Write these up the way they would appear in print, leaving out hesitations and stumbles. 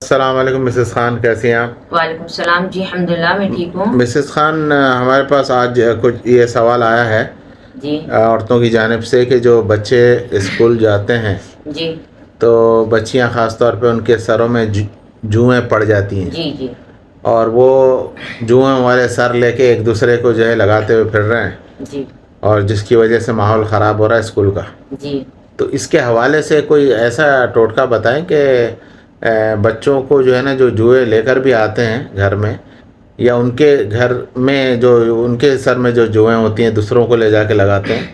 السلام علیکم مسز خان، کیسی ہیں آپ؟ وعلیکم السلام جی، الحمدللہ میں ٹھیک ہوں۔ مسز خان، ہمارے پاس آج کچھ یہ سوال آیا ہے جی عورتوں کی جانب سے کہ جو بچے اسکول جاتے ہیں جی تو بچیاں خاص طور پہ ان کے سروں میں جوئیں پڑ جاتی ہیں، جی جی اور وہ جوئیں والے سر لے کے ایک دوسرے کو جو ہے لگاتے ہوئے پھر رہے ہیں، جی اور جس کی وجہ سے ماحول خراب ہو رہا ہے اسکول کا۔ جی تو اس کے حوالے سے کوئی ایسا ٹوٹکا بتائیں کہ بچوں کو جو ہے نا جو جوئے لے کر بھی آتے ہیں گھر میں، یا ان کے گھر میں جو ان کے سر میں جو جوئیں ہوتی ہیں دوسروں کو لے جا کے لگاتے ہیں،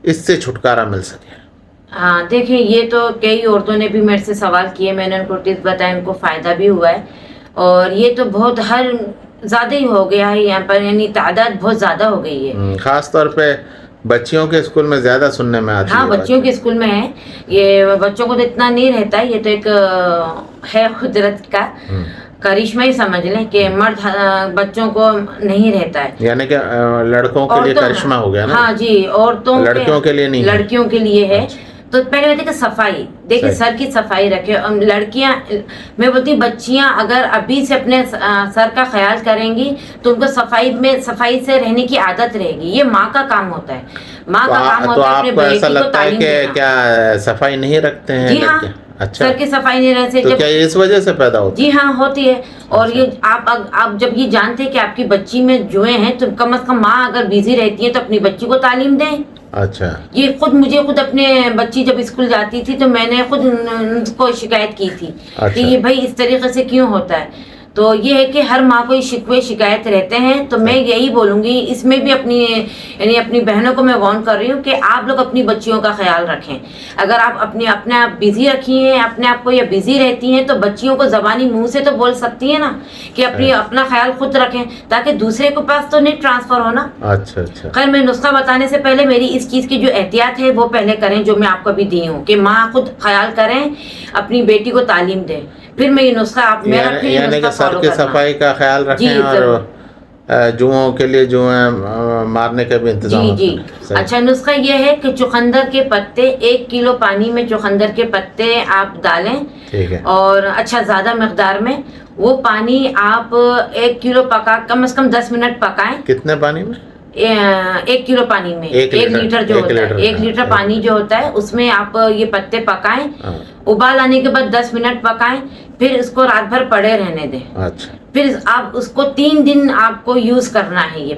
اس سے چھٹکارا مل سکے۔ ہاں دیکھیں، یہ تو کئی عورتوں نے بھی میرے سے سوال کیے، میں نے ان کو ٹپس بتائے، ان کو فائدہ بھی ہوا ہے، اور یہ تو بہت زیادہ ہی ہو گیا ہے یہاں پر، یعنی تعداد بہت زیادہ ہو گئی ہے۔ خاص طور پہ بچیوں کے اسکول میں زیادہ سننے میں آتی ہے۔ ہاں بچیوں کے اسکول میں ہے، یہ بچوں کو تو اتنا نہیں رہتا ہے، یہ تو ایک ہے قدرت کا کرشمہ ہی سمجھ لیں کہ مرد بچوں کو نہیں رہتا ہے، یعنی کہ لڑکوں کے لیے کرشمہ ہو گیا نا۔ ہاں جی، عورتوں لڑکیوں کے لیے نہیں، لڑکیوں کے لیے ہے۔ تو پہلے بات ہے کہ صفائی، دیکھیں سر کی صفائی رکھے۔ لڑکیاں، میں بولتی بچیاں اگر ابھی سے اپنے سر کا خیال کریں گی تو ان کو صفائی سے رہنے کی عادت رہے گی۔ یہ ماں کا کام ہوتا ہے، ماں کا کام ہوتا ہے اپنے بیٹی کو تعلیم دینا۔ کیا صفائی نہیں رکھتے ہیں؟ جی ہاں، اچھا، سر کی صفائی نہیں رہتے۔ تو کیا اس وجہ سے پیدا ہوتی ہے؟ جی ہاں ہوتی ہے، اور یہ آپ جب یہ جانتے ہیں کہ آپ کی بچی میں جوئیں ہیں تو کم از کم ماں اگر بیزی رہتی ہے تو اپنی بچی کو تعلیم دیں۔ اچھا، یہ مجھے خود اپنے بچی جب اسکول جاتی تھی تو میں نے خود ان کو شکایت کی تھی کہ یہ بھائی اس طریقے سے کیوں ہوتا ہے۔ تو یہ ہے کہ ہر ماں کو یہ شکوے شکایت رہتے ہیں، تو میں یہی بولوں گی، اس میں بھی اپنی بہنوں کو میں وارن کر رہی ہوں کہ آپ لوگ اپنی بچیوں کا خیال رکھیں۔ اگر آپ اپنے آپ بزی رکھی ہیں اپنے آپ کو، یا بزی رہتی ہیں، تو بچیوں کو زبانی منہ سے تو بول سکتی ہیں نا کہ اپنا خیال خود رکھیں، تاکہ دوسرے کے پاس تو نہیں ٹرانسفر ہونا۔ اچھا اچھا۔ خیر، میں نسخہ بتانے سے پہلے میری اس چیز کی جو احتیاط ہے وہ پہلے کریں، جو میں آپ کو بھی دی ہوں کہ ماں خود خیال کریں، اپنی بیٹی کو تعلیم دیں، پھر میں یہ نسخہ آپ میرا پھر یہ یعنی کہ نسخہ سر فالو کی کرنا۔ صفائی کا خیال رکھیں، اور جوؤں کے لیے مارنے کا بھی انتظام۔ جی جی، اچھا نسخہ یہ ہے کہ چقندر کے پتے، 1 کلو پانی میں چقندر کے پتے آپ ڈالیں، ٹھیک ہے، اور اچھا زیادہ مقدار میں وہ پانی آپ 1 کلو کم از کم 10 منٹ پکائیں۔ کتنے پانی میں؟ 1 کلو پانی میں 1 لیٹر جو ہوتا ہے، 1 لیٹر پانی جو ہوتا ہے اس میں آپ یہ پتے پکائیں، ابال آنے کے بعد 10 منٹ پکائیں، پھر اس کو رات بھر پڑے رہنے دیں۔ اچھا، پھر آپ اس کو 3 دن آپ کو یوز کرنا ہے یہ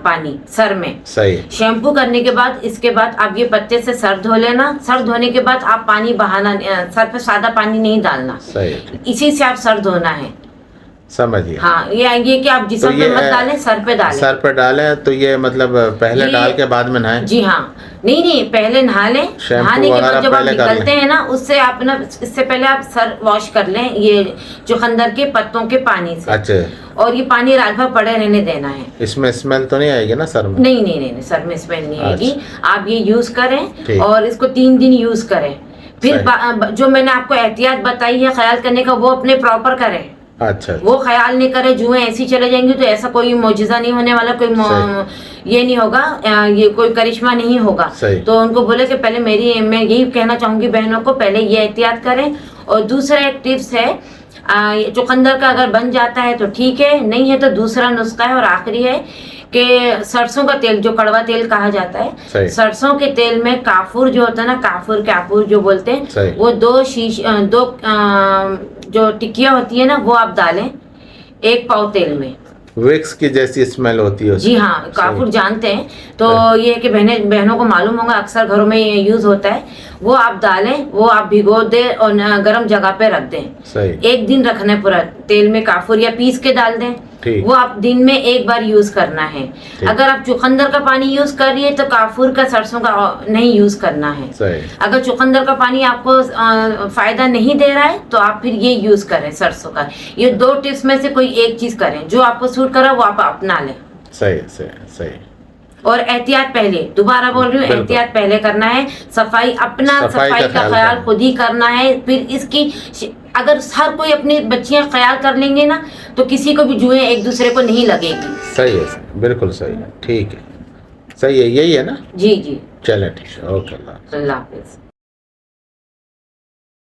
پانی سر میں۔ صحیح۔ شیمپو کرنے کے بعد اس کے بعد آپ یہ پتے سے سر دھو لینا۔ سر دھونے کے بعد آپ پانی بہانا، سر پہ سادہ پانی نہیں ڈالنا، صحیح، اسی سے آپ سر دھونا ہے۔ سمجھیے۔ ہاں، یہ کہ آپ جسم پہ مت ڈالیں، سر پہ ڈالیں۔ سر پہ ڈالیں تو یہ مطلب پہلے ڈال کے بعد میں نہائیں؟ جی ہاں، نہیں پہلے نہا لیں، نہانے کے بعد جب آپ نکلتے ہیں نا اس سے پہلے آپ سر واش کر لیں یہ چقندر کے پتوں کے پانی سے۔ اچھا، اور یہ پانی رات بھر پڑے رہنے دینا ہے۔ اس میں اسمیل تو نہیں آئے گی نا سر میں؟ نہیں، سر میں اسمیل نہیں آئے گی۔ آپ یہ یوز کریں اور اس کو 3 دن یوز کریں، پھر جو میں نے آپ کو احتیاط بتائی ہے خیال کرنے کا وہ اپنے پراپر کریں۔ اچھا، وہ خیال نہیں کرے، جوئیں ایسی چلے جائیں گی تو ایسا کوئی معجزہ نہیں ہونے والا، کوئی یہ نہیں ہوگا، یہ کوئی کرشمہ نہیں ہوگا۔ تو ان کو بولے کہ پہلے میں یہی کہنا چاہوں گی بہنوں کو، پہلے یہ احتیاط کریں۔ اور دوسرا ایک ٹپس ہے، چقندر کا اگر بن جاتا ہے تو ٹھیک ہے، نہیں ہے تو دوسرا نسخہ ہے اور آخری ہے کہ سرسوں کا تیل، جو کڑوا تیل کہا جاتا ہے، سرسوں کے تیل میں کافور جو ہوتا ہے نا، کافور جو بولتے ہیں، وہ 2 جو ٹکیاں ہوتی ہیں نا وہ آپ ڈالیں 1 پاؤ تیل میں۔ ویکس کی جیسی اسمیل ہوتی ہے۔ جی ہاں، کافور جانتے ہیں، تو یہ کہ بہنوں کو معلوم ہوگا، اکثر گھروں میں یہ یوز ہوتا ہے۔ وہ آپ ڈالیں، وہ آپ بھگو دیں اور گرم جگہ پہ رکھ دیں۔ 1 دن رکھنا ہے پورا، تیل میں کافور یا پیس کے ڈال دیں۔ وہ آپ دن میں 1 بار یوز کرنا ہے۔ اگر آپ چقندر کا پانی یوز کر رہی ہے تو کافور کا، سرسوں کا نہیں یوز کرنا ہے۔ اگر چقندر کا پانی آپ کو فائدہ نہیں دے رہا ہے تو آپ پھر یہ یوز کریں، سرسوں کا۔ یہ 2 ٹپس میں سے کوئی ایک چیز کریں، جو آپ کو سوٹ کرا وہ آپ اپنا لیں۔ صحیح۔ اور احتیاط پہلے، دوبارہ بول رہی ہوں، احتیاط پہلے کرنا ہے۔ صفائی کا خیال خود ہی کرنا ہے۔ پھر اس کی اگر ہر کوئی اپنی بچیاں خیال کر لیں گے نا تو کسی کو بھی جوئیں ایک دوسرے کو نہیں لگے گی۔ صحیح ہے، بالکل صحیح ہے، ٹھیک ہے، صحیح ہے، یہی ہے نا؟ جی۔ چلیں ٹھیک ہے، اوکے، اللہ حافظ۔